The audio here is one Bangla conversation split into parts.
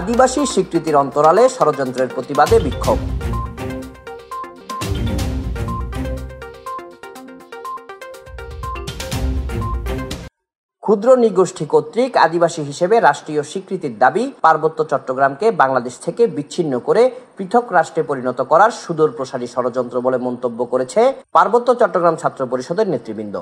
আদিবাসী স্বীকৃতির অন্তরালে ষড়যন্ত্রের প্রতিবাদে বিক্ষোভ। ক্ষুদ্র নৃগোষ্ঠী কর্তৃক আদিবাসী হিসেবে রাষ্ট্রীয় স্বীকৃতির দাবি পার্বত্য চট্টগ্রামকে বাংলাদেশ থেকে বিচ্ছিন্ন করে পৃথক রাষ্ট্রে পরিণত করার সুদূরপ্রসারী ষড়যন্ত্র বলে মন্তব্য করেছে পার্বত্য চট্টগ্রাম ছাত্র পরিষদের নেতৃবৃন্দ।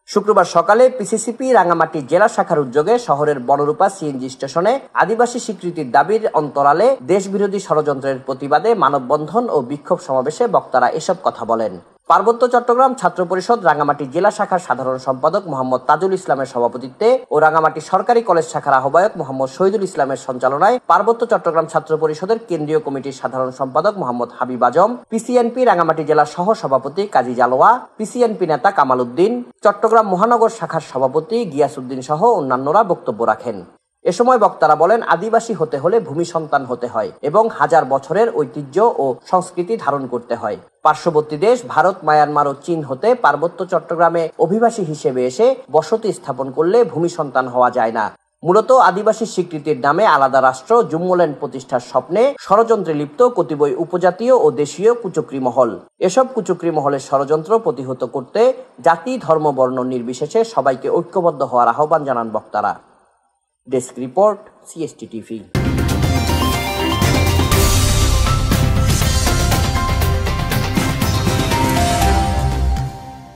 শুক্রবার সকালে পিসিসিপি রাঙ্গামাটি জেলা শাখার উদ্যোগে শহরের বনরূপা সিএনজি স্টেশনে আদিবাসী স্বীকৃতির দাবির অন্তরালে দেশবিরোধী ষড়যন্ত্রের প্রতিবাদে মানববন্ধন ও বিক্ষোভ সমাবেশে বক্তারা এসব কথা বলেন। পার্বত্য চট্টগ্রাম ছাত্র পরিষদ রাঙ্গামাটি জেলা শাখার সাধারণ সম্পাদক মোহাম্মদ তাজুল ইসলামের সভাপতিত্বে ও রাঙ্গামাটি সরকারি কলেজ শাখার আহ্বায়ক মোহাম্মদ শহীদুল ইসলামের সঞ্চালনায় পার্বত্য চট্টগ্রাম ছাত্র পরিষদের কেন্দ্রীয় কমিটির সাধারণ সম্পাদক মোহাম্মদ হাবিব আজম, পিসিএনপি রাঙ্গামাটি জেলা সহ সভাপতি কাজী জালোয়া, পিসিএনপি নেতা কামাল উদ্দিন, চট্টগ্রাম মহানগর শাখার সভাপতি গিয়াসউদ্দিন সহ অন্যান্যরা বক্তব্য রাখেন। এ সময় বক্তারা বলেন, আদিবাসী হতে হলে ভূমি সন্তান হতে হয় এবং হাজার বছরের ঐতিহ্য ও সংস্কৃতি ধারণ করতে হয়। পার্শ্ববর্তী দেশ ভারত, মায়ানমার ও চীন হতে পার্বত্য চট্টগ্রামে অভিবাসী হিসেবে এসে বসতি স্থাপন করলে ভূমি সন্তান হওয়া যায় না। মূলত আদিবাসী স্বীকৃতির নামে আলাদা রাষ্ট্র জুম্মল্যান্ড প্রতিষ্ঠার স্বপ্নে ষড়যন্ত্রে লিপ্ত কতিপয় উপজাতীয় ও দেশীয় কুচক্রী মহল। এসব কুচক্রী মহলের ষড়যন্ত্র প্রতিহত করতে জাতি, ধর্ম, বর্ণ নির্বিশেষে সবাইকে ঐক্যবদ্ধ হওয়ার আহ্বান জানান বক্তারা। Desk report, CST TV।